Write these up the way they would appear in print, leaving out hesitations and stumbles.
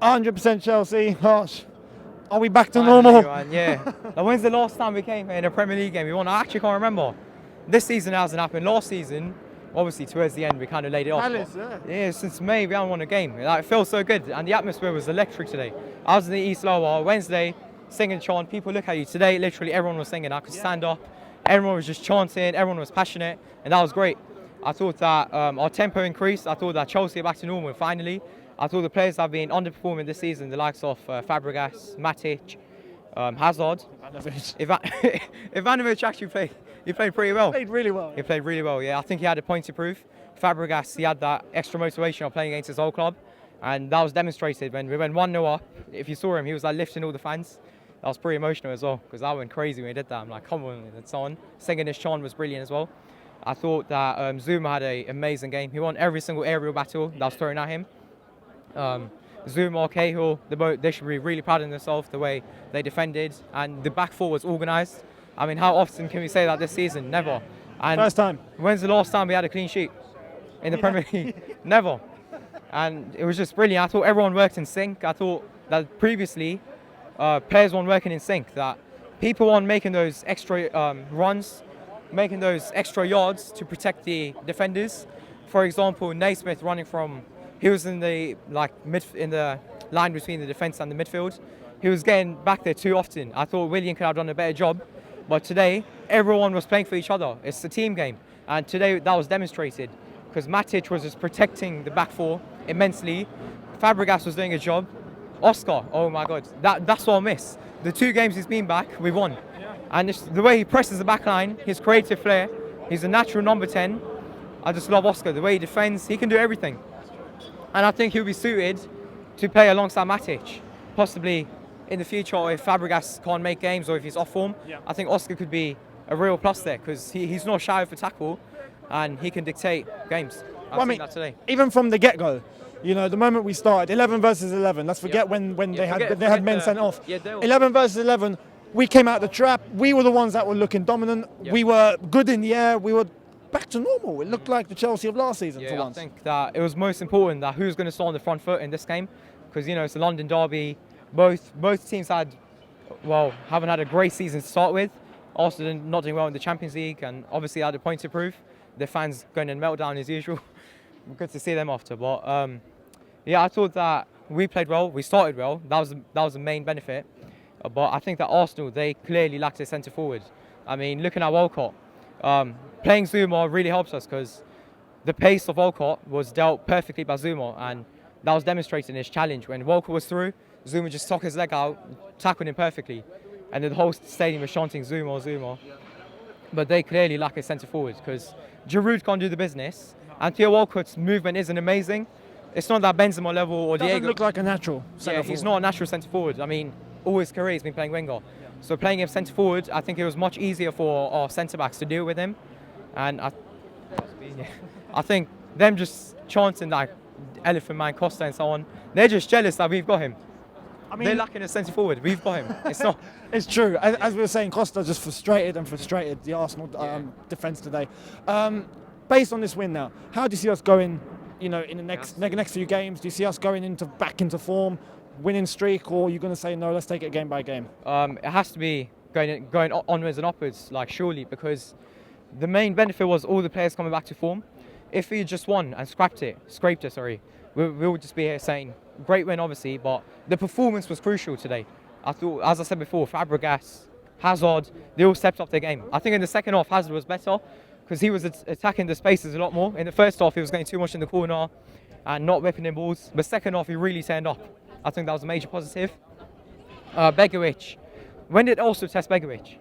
100% Chelsea. Harsh. Are we back to Finally, normal? man, yeah. Like, when's the last time we came here in a Premier League game? We won. I actually can't remember. This season hasn't happened. Last season, obviously towards the end, we kind of laid it off. Palace, Yeah, since May we haven't won a game. Like, it felt so good, and the atmosphere was electric today. I was in the East Lower Wednesday, singing chant. People look at you. Today, literally everyone was singing. I could stand up. Everyone was just chanting. Everyone was passionate, and that was great. I thought that our tempo increased. I thought that Chelsea are back to normal finally. I thought the players have been underperforming this season, the likes of Fabregas, Matic, Hazard. Ivanovic actually played. He played pretty well. Played really well. He played really well, yeah. I think he had a point to prove. Fabregas, he had that extra motivation of playing against his old club. And that was demonstrated when we went 1-0 up. If you saw him, he was like lifting all the fans. That was pretty emotional as well, because I went crazy when he did that. I'm like, come on, and so on. Singing his chant was brilliant as well. I thought that Zouma had an amazing game. He won every single aerial battle that was thrown at him. Zouma, Cahill, they should be really proud of themselves the way they defended, and the back four was organised. I mean, how often can we say that this season? Never. And First time. When's the last time we had a clean sheet in the Premier League? Never. And it was just brilliant. I thought everyone worked in sync. I thought that previously players weren't working in sync, that people weren't making those extra runs, making those extra yards to protect the defenders. For example, Naismith running from, he was in the in the line between the defence and the midfield. He was getting back there too often. I thought William could have done a better job, but today everyone was playing for each other. It's a team game, and today that was demonstrated because Matic was just protecting the back four immensely. Fabregas was doing a job. Oscar, oh my God, that's what I miss. The 2 games he's been back, we won. And the way he presses the back line, his creative flair, he's a natural number 10. I just love Oscar, the way he defends, he can do everything. And I think he'll be suited to play alongside Matic, possibly in the future if Fabregas can't make games or if he's off form. I think Oscar could be a real plus there because he's not shy of a tackle and he can dictate games. I think that today. Even from the get-go, you know, the moment we started, 11 versus 11. Let's forget when they had men sent off. 11 versus 11. We came out the trap. We were the ones that were looking dominant. We were good in the air. We were back to normal. It looked like the Chelsea of last season for once. I think that it was most important that who's going to start on the front foot in this game, because you know it's a London derby. Both teams haven't had a great season to start with. Arsenal not doing well in the Champions League, and obviously had a point to prove. The fans going in meltdown as usual. Good to see them after, but I thought that we played well. We started well. That was the main benefit. But I think that Arsenal, they clearly lacked a centre forward. I mean, looking at Walcott, playing Zouma really helps us because the pace of Walcott was dealt perfectly by Zouma, and that was demonstrated in his challenge. When Walcott was through, Zouma just stuck his leg out, tackled him perfectly, and the whole stadium was chanting Zouma, Zouma. But they clearly lack a centre forward because Giroud can't do the business, and Theo Walcott's movement isn't amazing. It's not that Benzema level or Diego. Doesn't look like a natural centre forward. He's not a natural centre forward. I mean, all his career he's been playing winger. So playing him centre forward, I think it was much easier for our centre backs to deal with him. And I think them just chanting like Elephant Man, Costa and so on, they're just jealous that we've got him. I mean, they're lacking a centre forward. We've got him. It's not. It's true. As we were saying, Costa just frustrated the Arsenal defence today. Based on this win now, how do you see us going? You know, in the next few games, do you see us going back into form, winning streak, or are you going to say no? Let's take it game by game. It has to be going onwards and upwards, like surely, because the main benefit was all the players coming back to form. If we just won and scraped it, we would just be here saying great win, obviously, but the performance was crucial today. I thought, as I said before, Fabregas, Hazard, they all stepped up their game. I think in the second half, Hazard was better because he was attacking the spaces a lot more. In the first half, he was going too much in the corner and not whipping in balls. But second half, he really turned up. I think that was a major positive. Begovic. When did also test Begovic?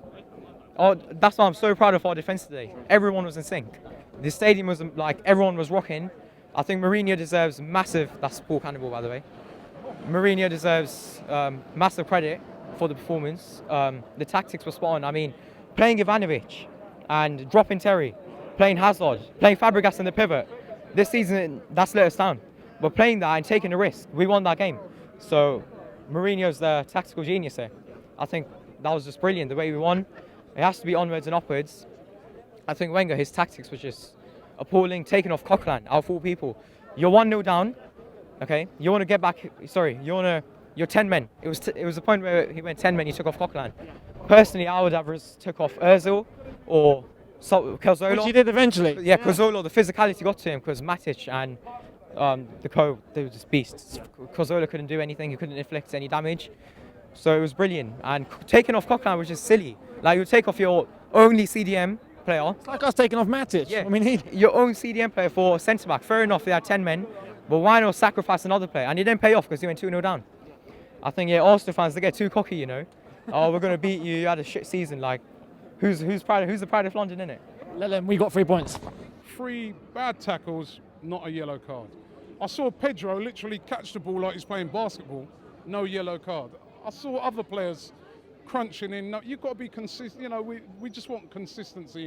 Oh, that's why I'm so proud of our defence today. Everyone was in sync. The stadium was like, everyone was rocking. I think Mourinho deserves massive, that's Paul Cannibal by the way. Mourinho deserves massive credit for the performance. The tactics were spot on. I mean, playing Ivanovic and dropping Terry, playing Hazard, playing Fabregas in the pivot. This season, that's let us down. But playing that and taking a risk, we won that game. So Mourinho's the tactical genius here. I think that was just brilliant, the way we won. It has to be onwards and upwards. I think Wenger, his tactics was just appalling, taking off Coquelin, out of 4 people. You're 1-0 down, Okay, you want to get back. Sorry, you're 10 men. It was a point where he went 10 men. He took off Coquelin. Personally, I would have took off Özil or Cazorla. Which he did eventually. Yeah, Cazorla. The physicality got to him because Matic and they were just beasts. Cazorla couldn't do anything. He couldn't inflict any damage. So it was brilliant. And taking off Coquelin was just silly. Like you take off your only CDM player. It's like us taking off Matic. Yeah. I mean, Your own CDM player for centre back. Fair enough, they had 10 men, but why not sacrifice another player? And he didn't pay off because he went 2-0 down. I think Arsenal fans, they get too cocky, you know. Oh, we're gonna beat you. You had a shit season. Like, who's the pride of London, innit? Lelem, we got 3 points. 3 bad tackles, not a yellow card. I saw Pedro literally catch the ball like he's playing basketball, no yellow card. I saw other players crunching in. No, you've got to be consistent. You know, we just want consistency.